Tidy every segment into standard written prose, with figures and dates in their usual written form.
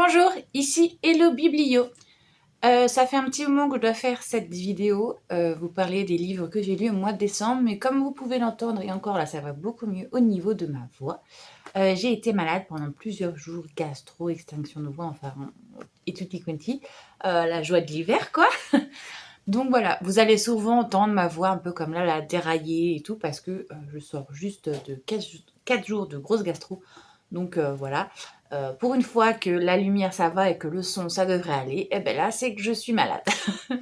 Bonjour, ici Hello Biblio. Ça fait un petit moment que je dois faire cette vidéo, vous parler des livres que j'ai lus au mois de décembre, mais comme vous pouvez l'entendre et encore là ça va beaucoup mieux au niveau de ma voix. J'ai été malade pendant plusieurs jours, gastro, extinction de voix, enfin et tutti quanti, la joie de l'hiver quoi. Donc voilà, vous allez souvent entendre ma voix un peu comme là, la dérailler et tout parce que, je sors juste de 4 jours de grosse gastro. Donc voilà, pour une fois que la lumière ça va et que le son ça devrait aller, et beh là c'est que je suis malade.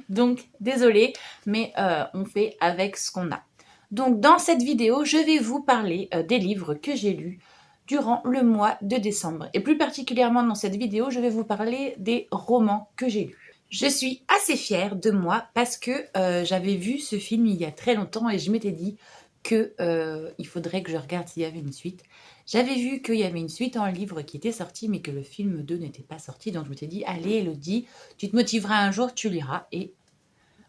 Donc désolée, mais on fait avec ce qu'on a. Donc dans cette vidéo, je vais vous parler, des livres que j'ai lus durant le mois de décembre et plus particulièrement dans cette vidéo, je vais vous parler des romans que j'ai lus. Je suis assez fière de moi parce que, j'avais vu ce film il y a très longtemps et je m'étais dit que, il faudrait que je regarde s'il y avait une suite. J'avais vu qu'il y avait une suite en livre qui était sortie, mais que le film 2 n'était pas sorti, donc je m'étais dit: «Allez Élodie, tu te motiveras un jour, tu liras» et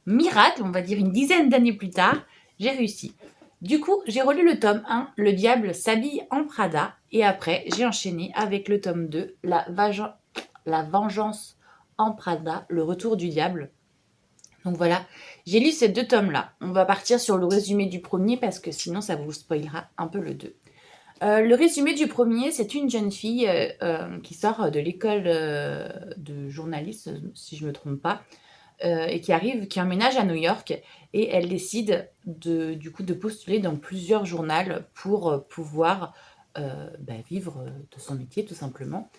miracle, on va dire une dizaine d'années plus tard, j'ai réussi. Du coup, j'ai relu le tome 1, Le diable s'habille en Prada, et après, j'ai enchaîné avec le tome 2, La vengeance en Prada, Le retour du diable. Donc voilà, j'ai lu ces deux tomes-là. On va partir sur le résumé du premier parce que sinon ça vous spoilera un peu le 2. Le résumé du premier, c'est une jeune fille qui sort de l'école de journaliste, si je ne me trompe pas, et qui emménage à New York et elle décide du coup de postuler dans plusieurs journaux pour pouvoir vivre de son métier tout simplement.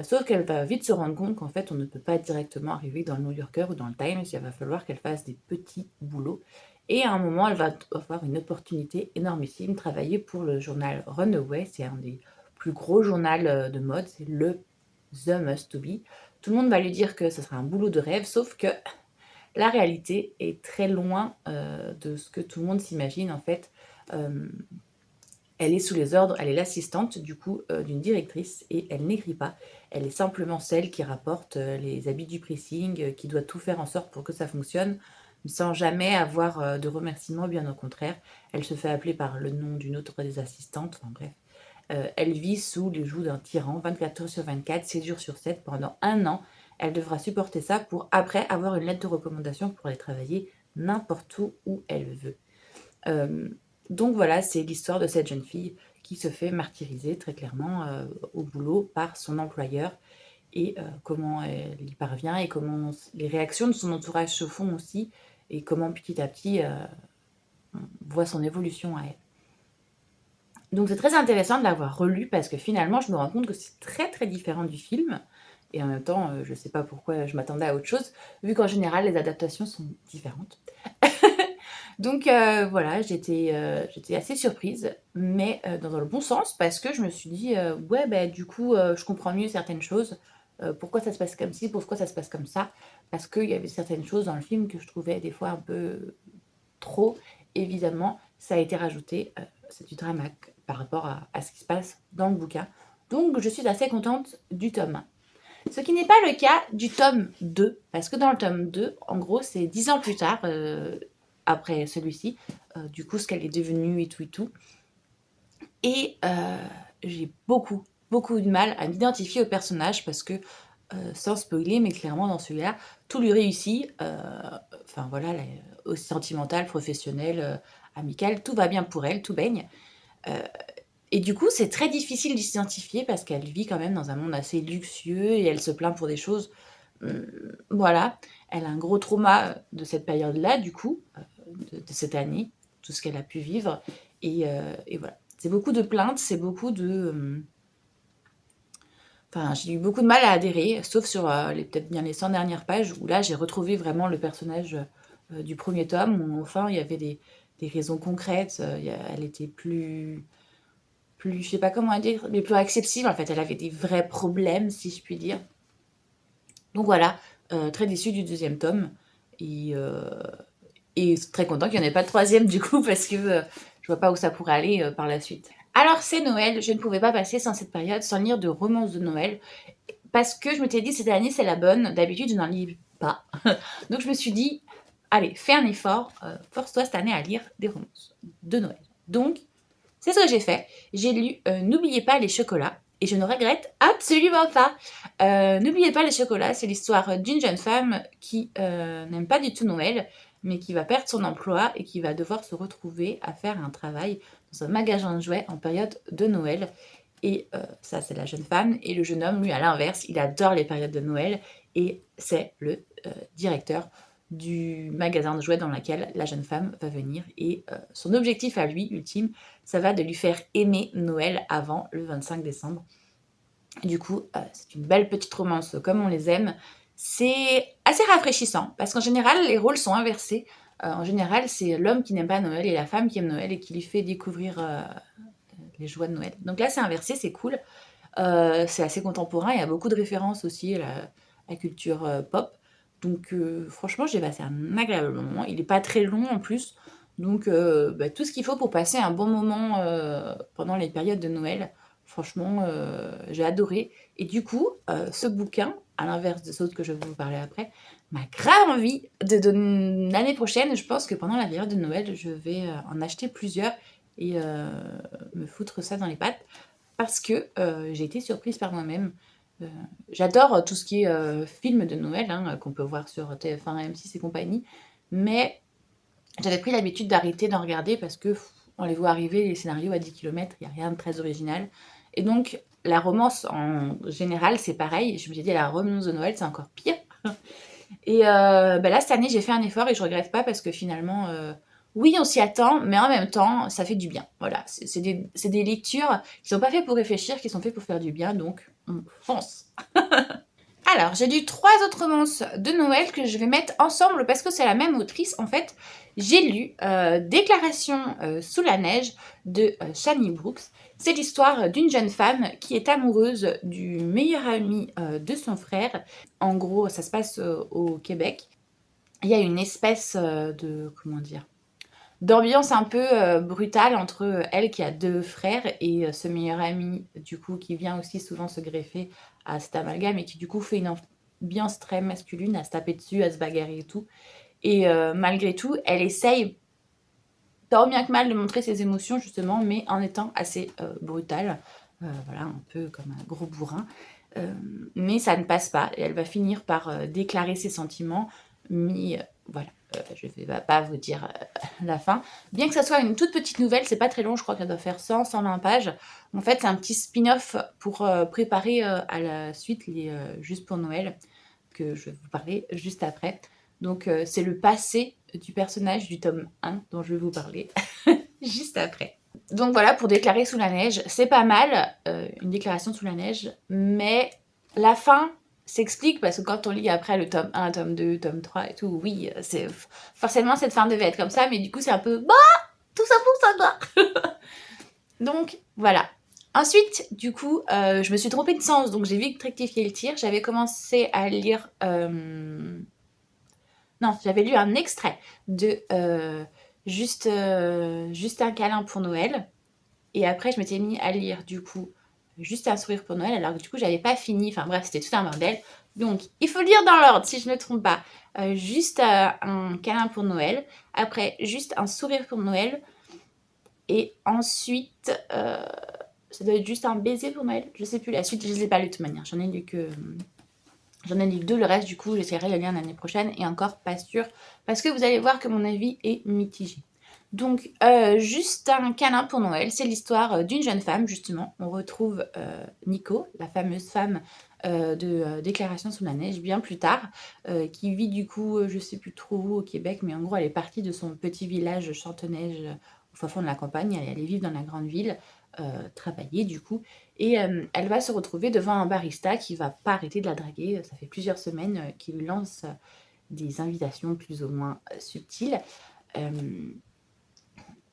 Sauf qu'elle va vite se rendre compte qu'en fait on ne peut pas directement arriver dans le New Yorker ou dans le Times, il va falloir qu'elle fasse des petits boulots. Et à un moment, elle va avoir une opportunité énormissime, travailler pour le journal Runaway, c'est un des plus gros journaux de mode, c'est le The Must To Be. Tout le monde va lui dire que ce sera un boulot de rêve, sauf que la réalité est très loin de ce que tout le monde s'imagine en fait. Elle est sous les ordres, elle est l'assistante du coup d'une directrice et elle n'écrit pas. Elle est simplement celle qui rapporte les habits du pressing, qui doit tout faire en sorte pour que ça fonctionne, sans jamais avoir de remerciements, bien au contraire. Elle se fait appeler par le nom d'une autre des assistantes, enfin bref. Elle vit sous les joues d'un tyran, 24 heures sur 24, 7 jours sur 7, pendant un an. Elle devra supporter ça pour après avoir une lettre de recommandation pour aller travailler n'importe où elle veut. Donc voilà, c'est l'histoire de cette jeune fille qui se fait martyriser très clairement au boulot par son employeur et comment elle y parvient et comment les réactions de son entourage se font aussi et comment petit à petit on voit son évolution à elle. Donc c'est très intéressant de l'avoir relu parce que finalement je me rends compte que c'est très très différent du film et en même temps je ne sais pas pourquoi je m'attendais à autre chose vu qu'en général les adaptations sont différentes. Donc voilà, j'étais assez surprise, mais dans le bon sens parce que je me suis dit, «Ouais, bah, du coup, je comprends mieux certaines choses, pourquoi ça se passe comme ci, pourquoi ça se passe comme ça». Parce qu'il y avait certaines choses dans le film que je trouvais des fois un peu trop. Évidemment, ça a été rajouté, c'est du dramaque par rapport à ce qui se passe dans le bouquin. Donc je suis assez contente du tome 1. Ce qui n'est pas le cas du tome 2, parce que dans le tome 2, en gros, c'est 10 ans plus tard, après celui-ci, du coup, ce qu'elle est devenue et tout et tout. Et j'ai beaucoup, beaucoup de mal à m'identifier au personnage parce que, sans spoiler, mais clairement dans celui-là, tout lui réussit. Enfin voilà, aussi sentimental, professionnel, amical, tout va bien pour elle, tout baigne. Et du coup, c'est très difficile de s'identifier parce qu'elle vit quand même dans un monde assez luxueux et elle se plaint pour des choses, voilà. Elle a un gros trauma, de cette période-là, du coup, de cette année, tout ce qu'elle a pu vivre et voilà. C'est beaucoup de plaintes, c'est beaucoup de, enfin, j'ai eu beaucoup de mal à adhérer, sauf sur, les peut-être bien les 100 dernières pages où là, j'ai retrouvé vraiment le personnage, du premier tome où enfin il y avait des raisons concrètes, il y a elle était plus, je sais pas comment dire, mais plus accessible en fait. Elle avait des vrais problèmes, si je puis dire. Donc voilà, très déçue du deuxième tome et, euh, et très content qu'il n'y en ait pas de troisième du coup parce que je vois pas où ça pourrait aller par la suite. Alors c'est Noël, je ne pouvais pas passer sans cette période, sans lire de romances de Noël, parce que je m'étais dit cette année c'est la bonne, d'habitude je n'en lis pas. Donc je me suis dit, allez, fais un effort, force-toi cette année à lire des romances de Noël. Donc c'est ce que j'ai fait. J'ai lu N'oubliez pas les chocolats et je ne regrette absolument pas. N'oubliez pas les chocolats, c'est l'histoire d'une jeune femme qui n'aime pas du tout Noël, mais qui va perdre son emploi et qui va devoir se retrouver à faire un travail dans un magasin de jouets en période de Noël. Et ça, c'est la jeune femme. Et le jeune homme, lui, à l'inverse, il adore les périodes de Noël. Et c'est le directeur du magasin de jouets dans lequel la jeune femme va venir. Et son objectif à lui, ultime, ça va de lui faire aimer Noël avant le 25 décembre. Du coup, c'est une belle petite romance comme on les aime. C'est assez rafraîchissant parce qu'en général, les rôles sont inversés. En général, c'est l'homme qui n'aime pas Noël et la femme qui aime Noël et qui lui fait découvrir les joies de Noël. Donc là, c'est inversé, c'est cool. C'est assez contemporain, il y a beaucoup de références aussi à la culture pop. Donc franchement, j'ai passé un agréable moment. Il n'est pas très long en plus. Donc tout ce qu'il faut pour passer un bon moment pendant les périodes de Noël. Franchement, j'ai adoré. Et du coup, ce bouquin, à l'inverse des autres que je vais vous parler après, m'a grave envie l'année prochaine. Je pense que pendant la période de Noël, je vais en acheter plusieurs et me foutre ça dans les pattes parce que j'ai été surprise par moi-même. J'adore tout ce qui est film de Noël, hein, qu'on peut voir sur TF1, M6 et compagnie, mais j'avais pris l'habitude d'arrêter d'en regarder parce que on les voit arriver, les scénarios à 10 km, il n'y a rien de très original. Et donc, la romance en général, c'est pareil. Je me suis dit, la romance de Noël, c'est encore pire. Et là, cette année, j'ai fait un effort et je regrette pas parce que finalement, oui, on s'y attend, mais en même temps, ça fait du bien. Voilà, c'est des lectures qui sont pas faites pour réfléchir, qui sont faites pour faire du bien, donc on fonce. Alors, j'ai lu 3 autres romances de Noël que je vais mettre ensemble parce que c'est la même autrice. En fait, j'ai lu Déclaration sous la neige de Shani Brooks. C'est l'histoire d'une jeune femme qui est amoureuse du meilleur ami de son frère. En gros, ça se passe au Québec. Il y a une espèce de, comment dire, d'ambiance un peu brutale entre elle qui a 2 frères et ce meilleur ami, du coup, qui vient aussi souvent se greffer à cet amalgame et qui, du coup, fait une ambiance très masculine, à se taper dessus, à se bagarrer et tout. Et malgré tout, elle essaye tant bien que mal de montrer ses émotions, justement, mais en étant assez brutale. Voilà, un peu comme un gros bourrin. Mais ça ne passe pas et elle va finir par déclarer ses sentiments. Mais voilà, je ne vais pas vous dire la fin. Bien que ça soit une toute petite nouvelle, c'est pas très long, je crois qu'elle doit faire 100-120 pages. En fait, c'est un petit spin-off pour préparer à la suite les Juste pour Noël, que je vais vous parler juste après. Donc, c'est le passé du personnage du tome 1 dont je vais vous parler juste après. Donc voilà, pour déclarer sous la neige, c'est pas mal, une déclaration sous la neige, mais la fin s'explique parce que quand on lit après le tome 1, tome 2, tome 3 et tout, oui, c'est forcément cette fin devait être comme ça, mais du coup c'est un peu bah, tout ça pour ça quoi. Donc voilà. Ensuite, du coup, je me suis trompée de sens, donc j'ai vite rectifié le tir. J'avais commencé à lire, non, j'avais lu un extrait de juste un câlin pour Noël. Et après, je m'étais mis à lire, du coup, juste un sourire pour Noël, alors que du coup, j'avais pas fini. Enfin bref, c'était tout un bordel. Donc, il faut lire dans l'ordre, si je ne me trompe pas. Juste un câlin pour Noël. Après, juste un sourire pour Noël. Et ensuite, ça doit être juste un baiser pour Noël. Je sais plus la suite, je ne les ai pas lu de toute manière. J'en ai lu que 2, le reste, du coup, j'essaierai de le lire l'année prochaine. Et encore, pas sûr. Parce que vous allez voir que mon avis est mitigé. Donc, juste un câlin pour Noël, c'est l'histoire d'une jeune femme, justement. On retrouve Nico, la fameuse femme de Déclaration sous la neige, bien plus tard, qui vit du coup, je sais plus trop où, au Québec, mais en gros, elle est partie de son petit village Chanteneige au fin fond de la campagne, elle est allée vivre dans la grande ville, travailler du coup, et elle va se retrouver devant un barista qui va pas arrêter de la draguer. Ça fait plusieurs semaines qu'il lui lance des invitations plus ou moins subtiles.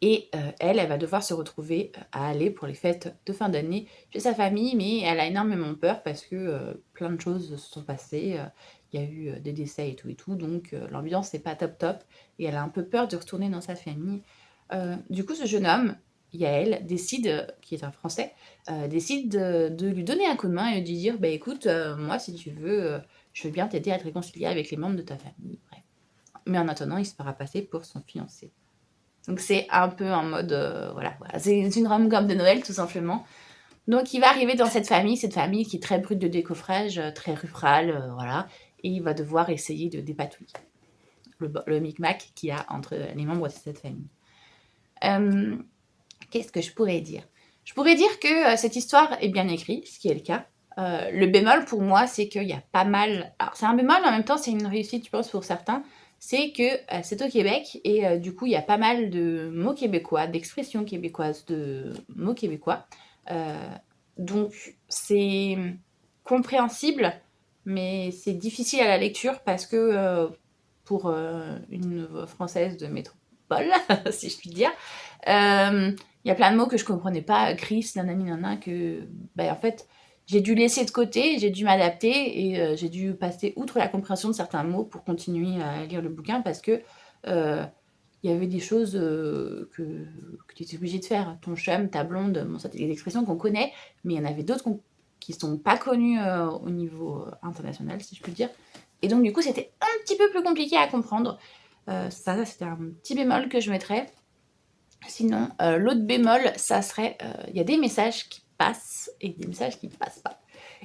Et elle va devoir se retrouver à aller pour les fêtes de fin d'année chez sa famille, mais elle a énormément peur parce que plein de choses se sont passées. Il y a eu des décès et tout, donc l'ambiance n'est pas top top et elle a un peu peur de retourner dans sa famille. Du coup, ce jeune homme, Yael, décide, qui est un Français, décide de lui donner un coup de main et de lui dire bah, écoute, moi, si tu veux, je veux bien t'aider à te réconcilier avec les membres de ta famille. Bref. Mais en attendant, il se fera passer pour son fiancé. Donc c'est un peu en mode, voilà, c'est une rom-com de Noël tout simplement. Donc il va arriver dans cette famille qui est très brute de décoffrage, très rurale, voilà, et il va devoir essayer de dépatouiller le micmac qu'il y a entre les membres de cette famille. Qu'est-ce que je pourrais dire? Je pourrais dire que cette histoire est bien écrite, ce qui est le cas. Le bémol pour moi, c'est qu'il y a pas mal... Alors c'est un bémol, mais en même temps c'est une réussite, je pense, pour certains. C'est que c'est au Québec et du coup il y a pas mal de mots québécois, d'expressions québécoises, de mots québécois. Donc c'est compréhensible, mais c'est difficile à la lecture parce que pour une française de métropole, si je puis dire, il y a plein de mots que je comprenais pas, Chris, nanani, nanana, que en fait j'ai dû laisser de côté, j'ai dû m'adapter et j'ai dû passer outre la compréhension de certains mots pour continuer à lire le bouquin parce que il y avait des choses que tu étais obligé de faire. Ton chum, ta blonde, bon, ça c'est des expressions qu'on connaît, mais il y en avait d'autres qui sont pas connues au niveau international, si je puis dire. Et donc du coup c'était un petit peu plus compliqué à comprendre. Ça c'était un petit bémol que je mettrais. Sinon, l'autre bémol, ça serait, il y a des messages qui passent et des messages qui ne passent pas.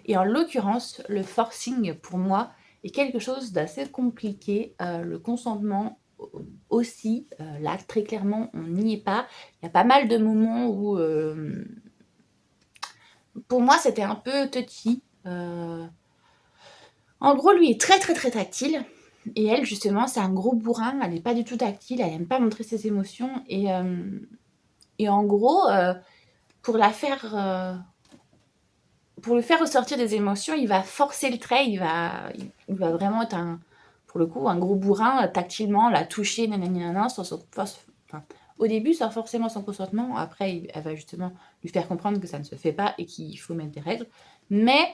Et en l'occurrence, le forcing, pour moi, est quelque chose d'assez compliqué. Le consentement aussi, là, très clairement, on n'y est pas. Il y a pas mal de moments où, pour moi, c'était un peu touchy. En gros, lui est très, très, très tactile. Et elle, justement, c'est un gros bourrin. Elle n'est pas du tout tactile. Elle n'aime pas montrer ses émotions. Et en gros, pour le faire ressortir des émotions, il va forcer le trait, il va vraiment être pour le coup, un gros bourrin, tactilement, la toucher, nanana, au début, sans forcément son consentement. Après, elle va justement lui faire comprendre que ça ne se fait pas et qu'il faut mettre des règles. Mais,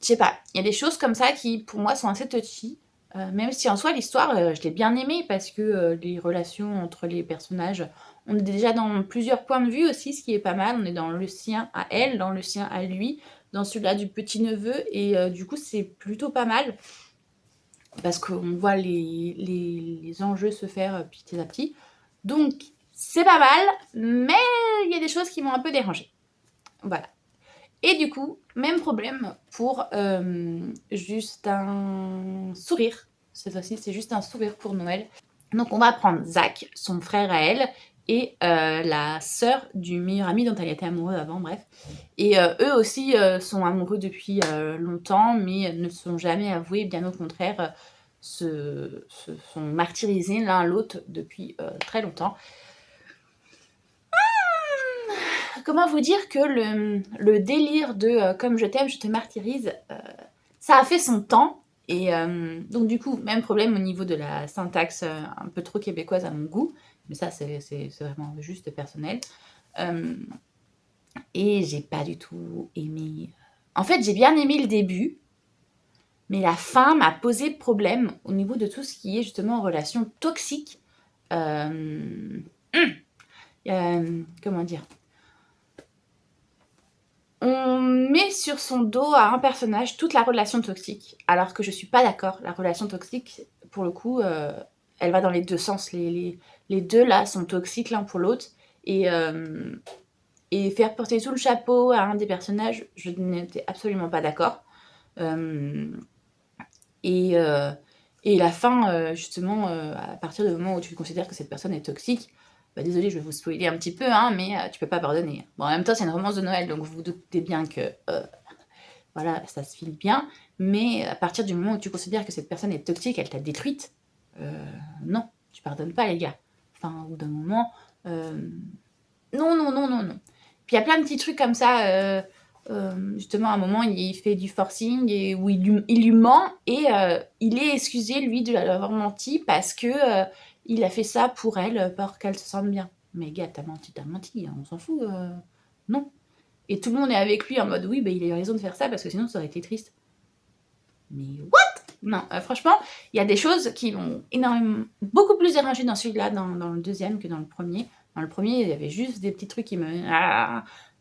je sais pas, il y a des choses comme ça qui, pour moi, sont assez touchy. Même si en soi, l'histoire, je l'ai bien aimée parce que les relations entre les personnages, on est déjà dans plusieurs points de vue aussi, ce qui est pas mal. On est dans le sien à elle, dans le sien à lui, dans celui-là du petit-neveu. Et du coup, c'est plutôt pas mal parce qu'on voit les enjeux se faire petit à petit. Donc, c'est pas mal, mais il y a des choses qui m'ont un peu dérangée. Voilà. Et du coup, même problème pour juste un sourire. Cette fois-ci, c'est juste un sourire pour Noël. Donc on va prendre Zach, son frère à elle, et la sœur du meilleur ami dont elle était amoureuse avant, bref. Et eux aussi sont amoureux depuis longtemps, mais ne se sont jamais avoués, bien au contraire, se sont martyrisés l'un l'autre depuis très longtemps. Comment vous dire que le délire de comme je t'aime, je te martyrise, ça a fait son temps. Et donc du coup, même problème au niveau de la syntaxe un peu trop québécoise à mon goût. Mais ça, c'est vraiment juste personnel. Et j'ai pas du tout aimé... En fait, j'ai bien aimé le début, mais la fin m'a posé problème au niveau de tout ce qui est justement en relation toxique. Comment dire, on met sur son dos à un personnage toute la relation toxique, alors que je suis pas d'accord. La relation toxique, pour le coup, elle va dans les deux sens. Les deux là sont toxiques l'un pour l'autre. Et faire porter tout le chapeau à un des personnages, je n'étais absolument pas d'accord. Et la fin, justement, à partir du moment où tu considères que cette personne est toxique, désolée, je vais vous spoiler un petit peu, hein, mais tu peux pas pardonner. Bon, en même temps, c'est une romance de Noël, donc vous vous doutez bien que voilà, ça se file bien. Mais à partir du moment où tu considères que cette personne est toxique, elle t'a détruite, non, tu pardonnes pas, les gars. Enfin, au bout d'un moment, non, non, non, non, non. Puis il y a plein de petits trucs comme ça. Justement, à un moment, il fait du forcing et où il lui ment et il est excusé, lui, de l'avoir menti parce que il a fait ça pour elle, pour qu'elle se sente bien. Mais gars, t'as menti, hein, on s'en fout. Non. Et tout le monde est avec lui en mode oui, il a eu raison de faire ça parce que sinon ça aurait été triste. Mais what? Non, franchement, il y a des choses qui m'ont énormément, beaucoup plus dérangé dans celui-là, dans le deuxième que dans le premier. Dans le premier, il y avait juste des petits trucs qui me...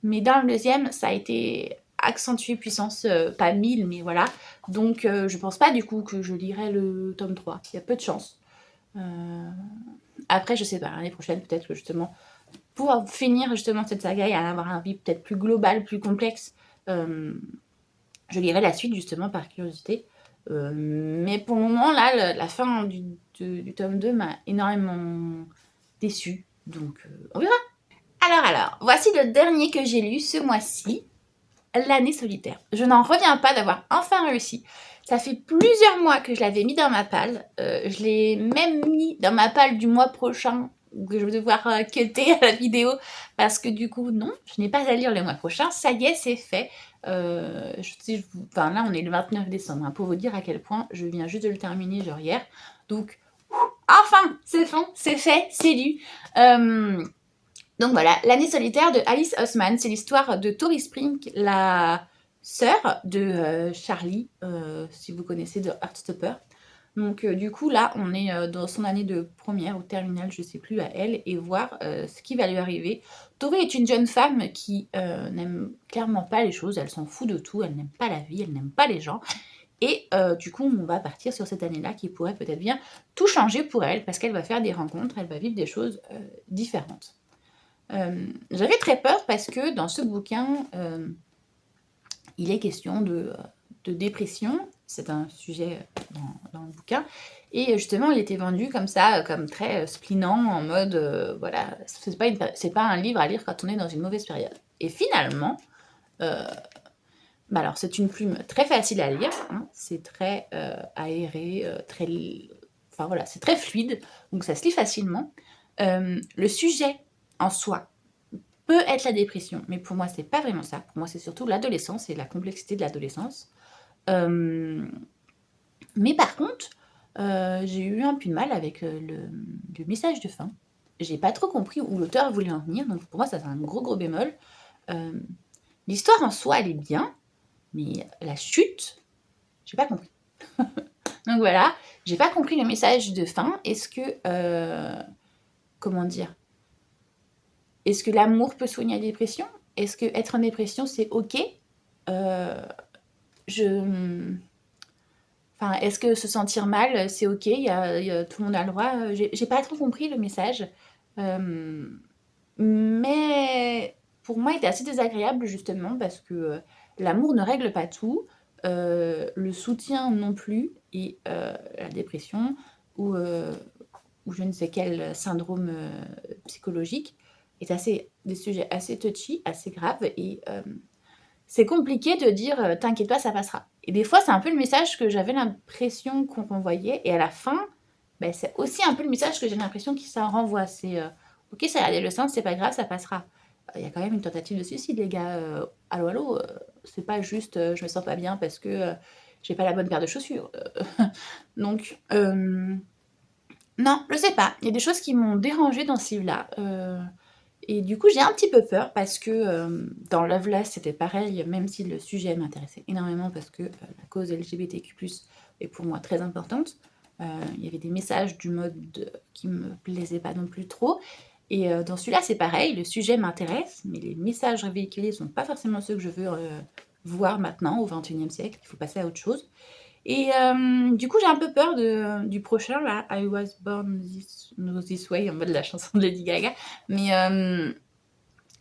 Mais dans le deuxième, ça a été accentué puissance, pas 1000, mais voilà. Donc, je pense pas du coup que je lirai le tome 3. Il y a peu de chance. Après, je sais pas, l'année prochaine, peut-être que justement, pour finir justement cette saga et en avoir un avis peut-être plus global, plus complexe, je lirai la suite justement par curiosité. Mais pour le moment, là, la fin du tome 2 m'a énormément déçue. Donc, on verra. Alors, voici le dernier que j'ai lu ce mois-ci, L'année solitaire. Je n'en reviens pas d'avoir enfin réussi. Ça fait plusieurs mois que je l'avais mis dans ma palle. Je l'ai même mis dans ma palle du mois prochain, que je vais devoir cutter à la vidéo, parce que du coup, non, je n'ai pas à lire le mois prochain. Ça y est, c'est fait. Enfin, là, on est le 29 décembre, hein, pour vous dire à quel point je viens juste de le terminer, genre hier. Donc, enfin, c'est fin, c'est fait, c'est lu. Donc voilà, L'année solitaire de Alice Oseman, c'est l'histoire de Tori Spring, la sœur de Charlie, si vous connaissez de Heartstopper. Donc du coup là, on est dans son année de première ou terminale, je sais plus, à elle, et voir ce qui va lui arriver. Tori est une jeune femme qui n'aime clairement pas les choses, elle s'en fout de tout, elle n'aime pas la vie, elle n'aime pas les gens. Et du coup, on va partir sur cette année-là qui pourrait peut-être bien tout changer pour elle, parce qu'elle va faire des rencontres, elle va vivre des choses différentes. J'avais très peur parce que dans ce bouquin, il est question de dépression. C'est un sujet dans le bouquin. Et justement, il était vendu comme ça, comme très splinant, en mode, voilà, c'est pas un livre à lire quand on est dans une mauvaise période. Et finalement, alors c'est une plume très facile à lire, hein, c'est très aéré, enfin voilà, c'est très fluide, donc ça se lit facilement. Le sujet en soi peut être la dépression, mais pour moi, c'est pas vraiment ça. Pour moi, c'est surtout l'adolescence et la complexité de l'adolescence. Mais par contre, j'ai eu un peu de mal avec le message de fin. J'ai pas trop compris où l'auteur voulait en venir, donc pour moi, ça c'est un gros bémol. L'histoire en soi, elle est bien, mais la chute, j'ai pas compris. Donc voilà, j'ai pas compris le message de fin. Est-ce que, comment dire, est-ce que l'amour peut soigner la dépression? Est-ce que être en dépression, c'est OK? Enfin, est-ce que se sentir mal, c'est OK? Tout le monde a le droit? J'ai pas trop compris le message. Mais pour moi, il était assez désagréable justement parce que l'amour ne règle pas tout, le soutien non plus et la dépression ou je ne sais quel syndrome psychologique est des sujets assez touchy, assez graves et c'est compliqué de dire t'inquiète pas, ça passera. Et des fois, c'est un peu le message que j'avais l'impression qu'on renvoyait, et à la fin, ben, c'est aussi un peu le message que j'ai l'impression qu'il s'en renvoie. C'est ok, ça a l'air le sens, c'est pas grave, ça passera. Il y a quand même une tentative de suicide, les gars. Allô, allô, c'est pas juste je me sens pas bien parce que j'ai pas la bonne paire de chaussures. Donc, non, je sais pas. Il y a des choses qui m'ont dérangée dans ce livre-là. Et du coup, j'ai un petit peu peur parce que dans Loveless, c'était pareil, même si le sujet m'intéressait énormément parce que la cause LGBTQ+, est pour moi très importante. Il y avait des messages du mode qui me plaisaient pas non plus trop. Et dans celui-là, c'est pareil, le sujet m'intéresse, mais les messages véhiculés sont pas forcément ceux que je veux voir maintenant, au XXIe siècle. Il faut passer à autre chose. Et du coup, j'ai un peu peur du prochain, là, I Was Born This Way, en mode la chanson de Lady Gaga. Mais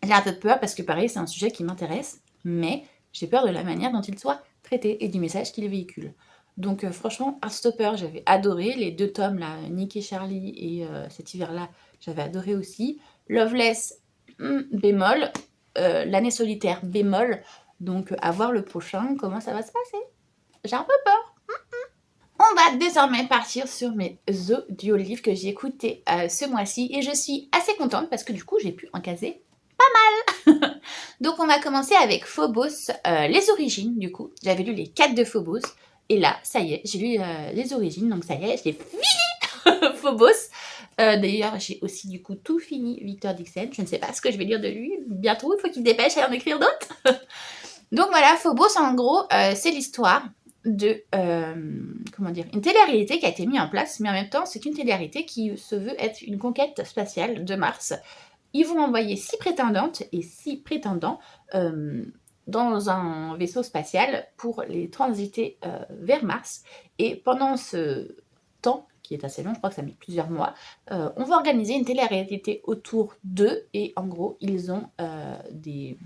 j'ai un peu peur parce que, pareil, c'est un sujet qui m'intéresse, mais j'ai peur de la manière dont il soit traité et du message qu'il véhicule. Donc, franchement, Heartstopper, j'avais adoré. Les 2 tomes, là, Nick et Charlie, et cet hiver-là, j'avais adoré aussi. Loveless, bémol. L'année solitaire, bémol. Donc, à voir le prochain, comment ça va se passer. J'ai un peu peur. On va désormais partir sur mes audiolivres que j'ai écoutés ce mois-ci et je suis assez contente parce que du coup j'ai pu en caser pas mal. Donc on va commencer avec Phobos, les origines du coup. J'avais lu les 4 de Phobos et là ça y est, j'ai lu les origines donc ça y est, j'ai fini Phobos. D'ailleurs j'ai aussi du coup tout fini Victor Dixon. Je ne sais pas ce que je vais lire de lui bientôt, il faut qu'il dépêche à en écrire d'autres. Donc voilà, Phobos en gros c'est l'histoire de comment dire, une télé-réalité qui a été mise en place, mais en même temps c'est une télé-réalité qui se veut être une conquête spatiale de Mars. Ils vont envoyer 6 prétendantes et 6 prétendants dans un vaisseau spatial pour les transiter vers Mars. Et pendant ce temps qui est assez long, je crois que ça met plusieurs mois. On va organiser une télé-réalité autour d'eux et en gros, ils ont des...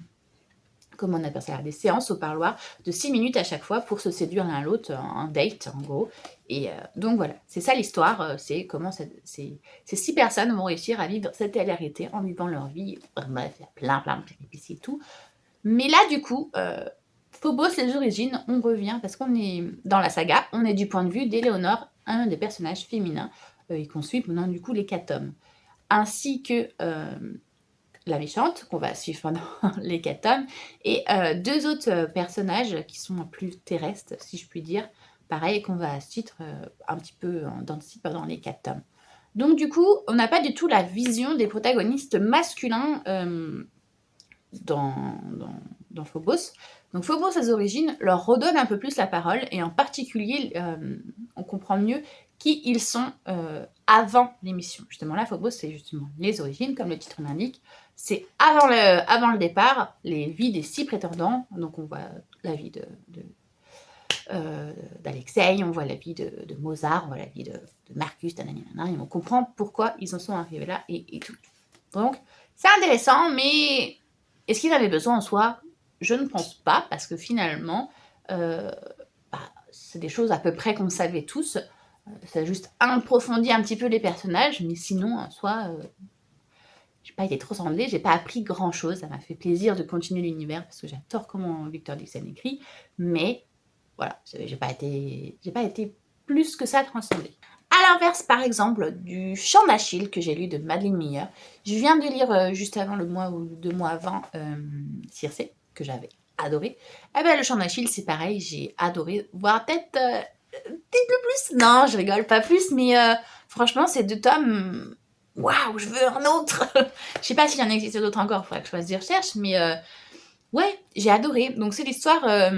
Comment on appelle ça, des séances au parloir de 6 minutes à chaque fois pour se séduire l'un l'autre, un date en gros. Et donc voilà, c'est ça l'histoire, c'est comment ces 6 personnes vont réussir à vivre cette télé-réalité en vivant leur vie. Bref, il y a plein de péripéties et tout. Mais là, du coup, Phobos, les origines, on revient parce qu'on est dans la saga, on est du point de vue d'Éléonore, un des personnages féminins, et qu'on suit pendant du coup les 4 tomes. Ainsi que la méchante, qu'on va suivre pendant les 4 tomes, et 2 autres personnages qui sont plus terrestres, si je puis dire, pareil, qu'on va suivre un petit peu dans le site pendant les 4 tomes. Donc du coup, on n'a pas du tout la vision des protagonistes masculins dans Phobos. Donc Phobos, ses origines, leur redonnent un peu plus la parole, et en particulier, on comprend mieux qui ils sont avant l'émission. Justement là, Phobos, c'est justement les origines, comme le titre l'indique. C'est avant le départ, les vies des 6 prétendants. Donc on voit la vie d'Alexei, on voit la vie de Mozart, on voit la vie de Marcus, et on comprend pourquoi ils en sont arrivés là et tout. Donc c'est intéressant, mais est-ce qu'ils avaient besoin en soi? Je ne pense pas, parce que finalement, c'est des choses à peu près qu'on savait tous. Ça a juste approfondi un petit peu les personnages, mais sinon, en soi, j'ai pas été trop semblée, j'ai pas appris grand-chose. Ça m'a fait plaisir de continuer l'univers, parce que j'adore comment Victor Dixon écrit, mais voilà, j'ai pas été plus que ça transcendée. À l'inverse, par exemple, du Chant d'Achille que j'ai lu de Madeleine Miller, je viens de lire juste avant, le mois ou 2 mois avant, Circé, que j'avais adoré. Eh ben, le Chant d'Achille, c'est pareil, j'ai adoré, voire peut-être le plus. Non, je rigole, pas plus, mais franchement, ces 2 tomes, waouh, je veux un autre. Je sais pas s'il y en existe d'autres encore, il faudrait que je fasse des recherches, mais ouais, j'ai adoré. Donc c'est l'histoire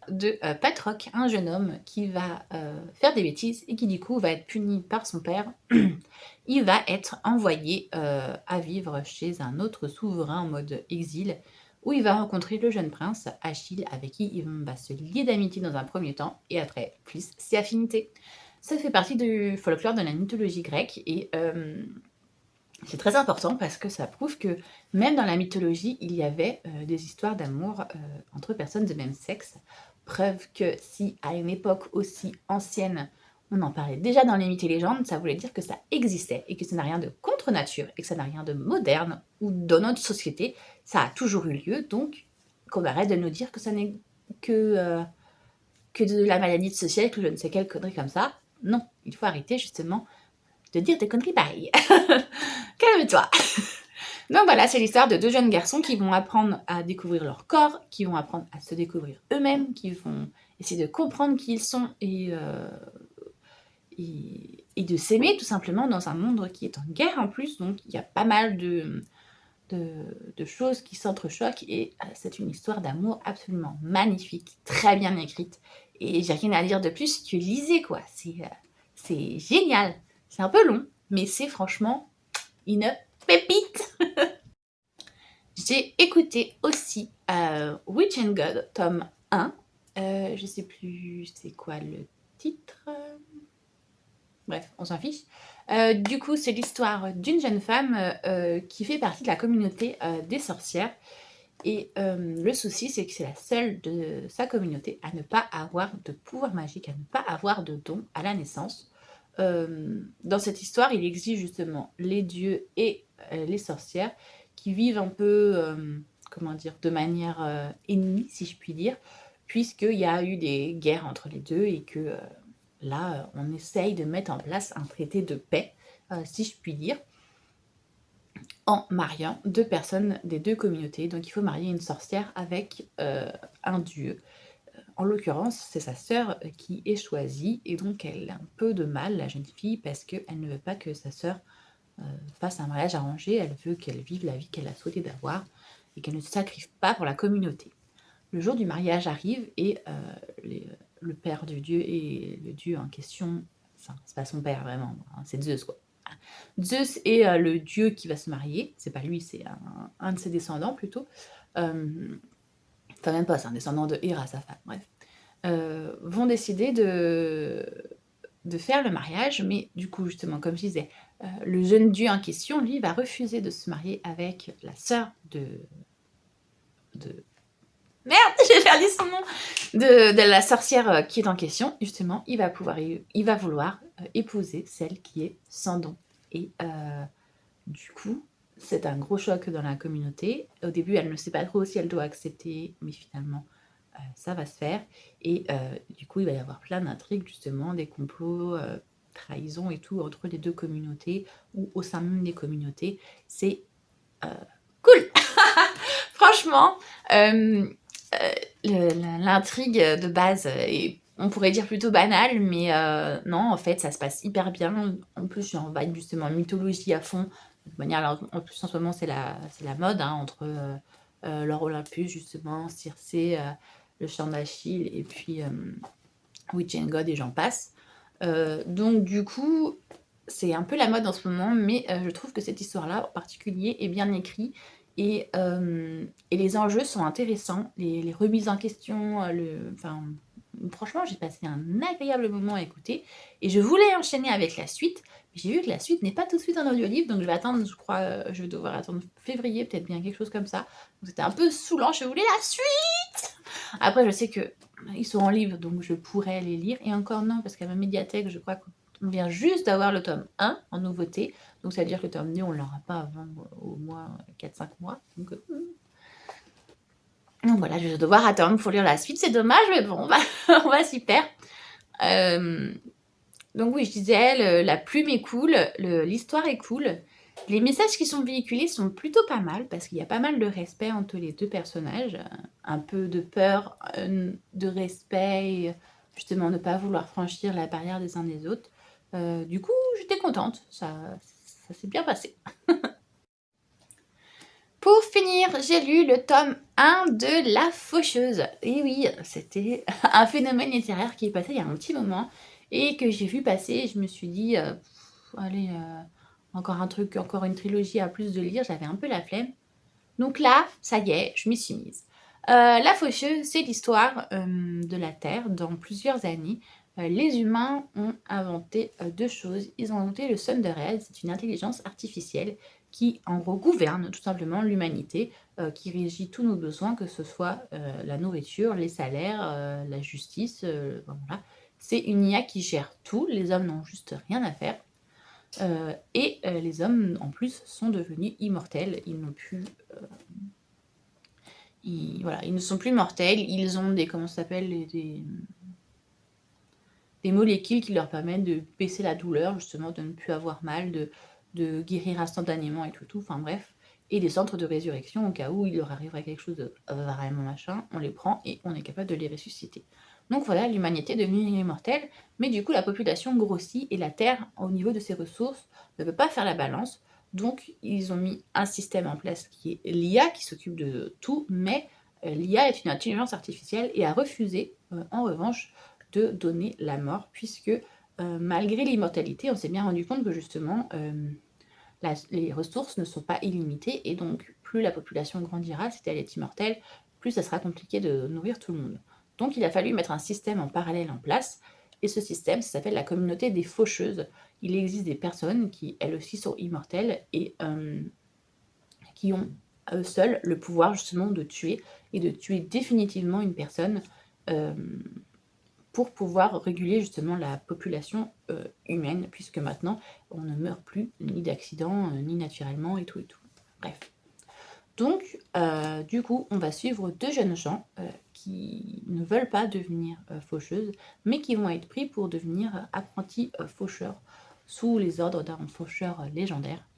de Patroc, un jeune homme qui va faire des bêtises et qui du coup va être puni par son père. Il va être envoyé à vivre chez un autre souverain en mode exil, où il va rencontrer le jeune prince Achille, avec qui il va se lier d'amitié dans un premier temps, et après, plus ses affinités. Ça fait partie du folklore de la mythologie grecque, et c'est très important parce que ça prouve que même dans la mythologie, il y avait des histoires d'amour entre personnes de même sexe. Preuve que si à une époque aussi ancienne, on en parlait déjà dans les mythes et légendes, ça voulait dire que ça existait et que ça n'a rien de contre-nature et que ça n'a rien de moderne ou dans notre société. Ça a toujours eu lieu, donc qu'on arrête de nous dire que ça n'est que de la maladie de ce siècle ou je ne sais quelle connerie comme ça. Non, il faut arrêter justement de dire des conneries pareilles. Calme-toi. Donc voilà, c'est l'histoire de 2 jeunes garçons qui vont apprendre à découvrir leur corps, qui vont apprendre à se découvrir eux-mêmes, qui vont essayer de comprendre qui ils sont et de s'aimer tout simplement dans un monde qui est en guerre en plus. Donc il y a pas mal de choses qui s'entrechoquent et c'est une histoire d'amour absolument magnifique, très bien écrite. Et j'ai rien à dire de plus, tu lisais quoi. C'est génial. C'est un peu long, mais c'est franchement une pépite. J'ai écouté aussi Witch and God, tome 1. Je sais plus c'est quoi le titre. Bref, on s'en fiche. Du coup, c'est l'histoire d'une jeune femme qui fait partie de la communauté des sorcières. Et le souci, c'est que c'est la seule de sa communauté à ne pas avoir de pouvoir magique, à ne pas avoir de don à la naissance. Dans cette histoire, il existe justement les dieux et les sorcières qui vivent un peu, comment dire, de manière ennemie, si je puis dire, puisqu'il y a eu des guerres entre les deux et que là, on essaye de mettre en place un traité de paix, si je puis dire, en mariant 2 personnes des 2 communautés. Donc il faut marier une sorcière avec un dieu. En l'occurrence, c'est sa sœur qui est choisie, et donc elle a un peu de mal, la jeune fille, parce qu'elle ne veut pas que sa sœur fasse un mariage arrangé, elle veut qu'elle vive la vie qu'elle a souhaité d'avoir, et qu'elle ne se sacrifie pas pour la communauté. Le jour du mariage arrive, et le père du dieu et le dieu en question, enfin, c'est pas son père vraiment, hein, c'est Zeus quoi. Zeus est le dieu qui va se marier, c'est pas lui, c'est un de ses descendants plutôt. Enfin, même pas, c'est un descendant de Héra, sa femme, bref. Vont décider de faire le mariage, mais du coup, justement, comme je disais, le jeune dieu en question, lui, va refuser de se marier avec la sœur de... Merde, j'ai perdu son nom. De la sorcière qui est en question, justement, il va vouloir épouser celle qui est sans don. Et du coup, c'est un gros choc dans la communauté. Au début, elle ne sait pas trop si elle doit accepter, mais finalement, ça va se faire. Et du coup, il va y avoir plein d'intrigues, justement, des complots, trahisons et tout, entre les deux communautés, ou au sein même des communautés. C'est cool. Franchement, l'intrigue de base est, on pourrait dire, plutôt banale, mais non, en fait, ça se passe hyper bien. En plus, je suis en vibe, justement, mythologie à fond. De toute manière, alors, en plus, en ce moment, c'est la mode, hein, entre l'or Olympus, justement, Circé, le chant d'Achille, et puis Witch and God, et j'en passe. Donc, du coup, c'est un peu la mode en ce moment, mais je trouve que cette histoire-là, en particulier, est bien écrite. Et les enjeux sont intéressants, les remises en question, enfin, franchement, j'ai passé un agréable moment à écouter. Et je voulais enchaîner avec la suite, mais j'ai vu que la suite n'est pas tout de suite en audiolivre, donc je vais attendre, je crois, je vais devoir attendre février, peut-être bien quelque chose comme ça. Donc c'était un peu saoulant, je voulais la suite. Après, je sais que ils sont en livre, donc je pourrais les lire. Et encore non, parce qu'à ma médiathèque, je crois qu'on vient juste d'avoir le tome 1 en nouveauté. Donc ça veut dire que le tome 2, on ne l'aura pas avant au moins 4-5 mois. Donc voilà, je vais devoir attendre pour lire la suite. C'est dommage, mais bon, on va s'y faire. Donc oui, je disais, la plume est cool, l'histoire est cool. Les messages qui sont véhiculés sont plutôt pas mal, parce qu'il y a pas mal de respect entre les deux personnages. Un peu de peur, de respect, et justement ne pas vouloir franchir la barrière des uns des autres. Du coup, j'étais contente, ça s'est bien passé. Pour finir, j'ai lu le tome 1 de La Faucheuse. Et oui, c'était un phénomène littéraire qui est passé il y a un petit moment et que j'ai vu passer. Je me suis dit, allez, encore un truc, encore une trilogie à plus de lire. J'avais un peu la flemme. Donc là, ça y est, je m'y suis mise. La Faucheuse, c'est l'histoire de la Terre dans plusieurs années. Les humains ont inventé deux choses. Ils ont inventé le Thunderhead, c'est une intelligence artificielle qui, en gros, gouverne tout simplement l'humanité, qui régit tous nos besoins, que ce soit la nourriture, les salaires, la justice. Voilà. C'est une IA qui gère tout. Les hommes n'ont juste rien à faire. Et les hommes, en plus, sont devenus immortels. Ils n'ont plus... voilà, ils ne sont plus mortels. Ils ont des... Comment ça s'appelle des molécules qui leur permettent de baisser la douleur, justement, de ne plus avoir mal, de guérir instantanément et tout. Enfin bref. Et des centres de résurrection, au cas où il leur arriverait quelque chose de vraiment machin, on les prend et on est capable de les ressusciter. Donc voilà, l'humanité est devenue immortelle, mais du coup la population grossit et la Terre, au niveau de ses ressources, ne peut pas faire la balance. Donc ils ont mis un système en place qui est l'IA, qui s'occupe de tout, mais l'IA est une intelligence artificielle et a refusé, en revanche, de donner la mort, puisque malgré l'immortalité, on s'est bien rendu compte que justement, les ressources ne sont pas illimitées, et donc plus la population grandira, si elle est immortelle, plus ça sera compliqué de nourrir tout le monde. Donc il a fallu mettre un système en parallèle en place, et ce système, ça s'appelle la communauté des faucheuses. Il existe des personnes qui, elles aussi, sont immortelles, et qui ont à eux seuls le pouvoir justement de tuer, et de tuer définitivement une personne, pour pouvoir réguler justement la population humaine, puisque maintenant, on ne meurt plus ni d'accident, ni naturellement, et tout. Bref. Donc, du coup, on va suivre deux jeunes gens qui ne veulent pas devenir faucheuses, mais qui vont être pris pour devenir apprentis faucheurs, sous les ordres d'un faucheur légendaire.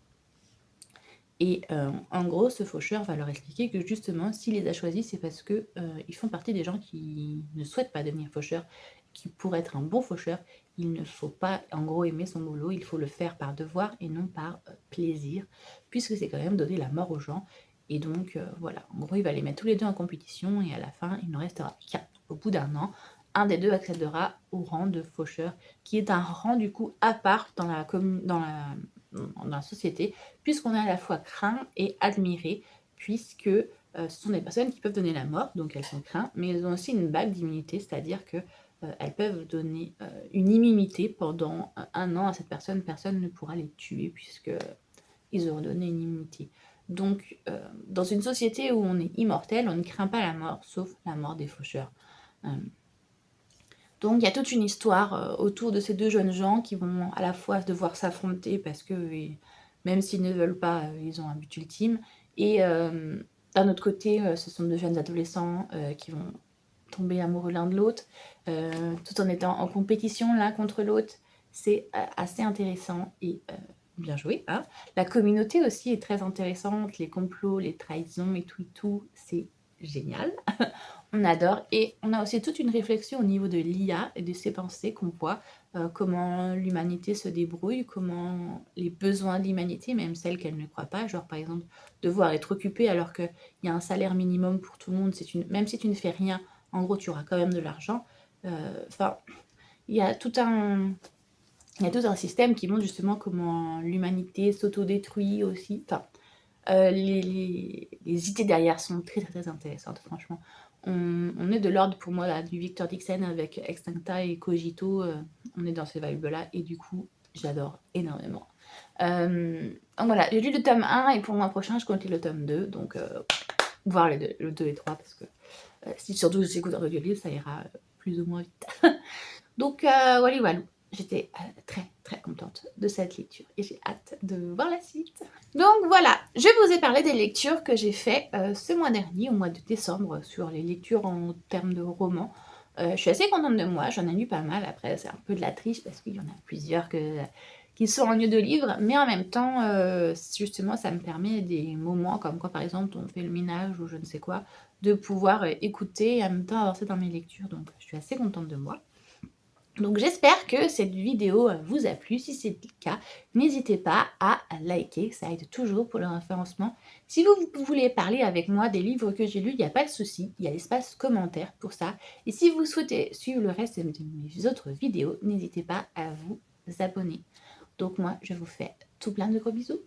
Et en gros, ce faucheur va leur expliquer que justement, s'il les a choisis, c'est parce que ils font partie des gens qui ne souhaitent pas devenir faucheurs, qui pour être un bon faucheur, il ne faut pas en gros aimer son boulot, il faut le faire par devoir et non par plaisir, puisque c'est quand même donner la mort aux gens. Et donc voilà, en gros, il va les mettre tous les deux en compétition et à la fin, il ne restera qu'un. Au bout d'un an, un des deux accédera au rang de faucheur, qui est un rang du coup à part dans la société, puisqu'on est à la fois craint et admiré, puisque ce sont des personnes qui peuvent donner la mort, donc elles sont craintes, mais elles ont aussi une bague d'immunité, c'est-à-dire que elles peuvent donner une immunité pendant un an à cette personne. Personne ne pourra les tuer puisque ils auront donné une immunité. Donc, dans une société où on est immortel, on ne craint pas la mort, sauf la mort des faucheurs. Donc, il y a toute une histoire autour de ces deux jeunes gens qui vont à la fois devoir s'affronter parce que même s'ils ne veulent pas, ils ont un but ultime. Et d'un autre côté, ce sont deux jeunes adolescents qui vont tomber amoureux l'un de l'autre, tout en étant en compétition l'un contre l'autre. C'est assez intéressant et bien joué. Hein. La communauté aussi est très intéressante, les complots, les trahisons et tout, c'est génial. On adore. Et on a aussi toute une réflexion au niveau de l'IA et de ses pensées qu'on voit, comment l'humanité se débrouille, comment les besoins de l'humanité, même celles qu'elle ne croit pas, genre par exemple devoir être occupée alors qu'il y a un salaire minimum pour tout le monde, même si tu ne fais rien, en gros tu auras quand même de l'argent. Enfin, il y a tout un système qui montre justement comment l'humanité s'autodétruit aussi. Enfin, les idées derrière sont très très très intéressantes, franchement. On est de l'ordre pour moi là, du Victor Dixon avec Extincta et Cogito. On est dans ces vibes-là et du coup, j'adore énormément. Donc voilà, j'ai lu le tome 1 et pour le mois prochain, je compte lire le tome 2. Donc, voir le 2 et 3 parce que si surtout j'écoute un audio-livre, ça ira plus ou moins vite. Donc, voilà. J'étais très très contente de cette lecture et j'ai hâte de voir la suite. Donc voilà, je vous ai parlé des lectures que j'ai fait ce mois dernier, au mois de décembre, sur les lectures en termes de romans. Je suis assez contente de moi, j'en ai lu pas mal. Après, c'est un peu de la triche parce qu'il y en a plusieurs qui sont en lieu de livre, mais en même temps, justement, ça me permet des moments comme quand par exemple on fait le ménage ou je ne sais quoi, de pouvoir écouter et en même temps avancer dans mes lectures. Donc je suis assez contente de moi. Donc j'espère que cette vidéo vous a plu. Si c'est le cas, n'hésitez pas à liker, ça aide toujours pour le référencement. Si vous voulez parler avec moi des livres que j'ai lus, il n'y a pas de souci, il y a l'espace commentaire pour ça. Et si vous souhaitez suivre le reste de mes autres vidéos, n'hésitez pas à vous abonner. Donc moi, je vous fais tout plein de gros bisous.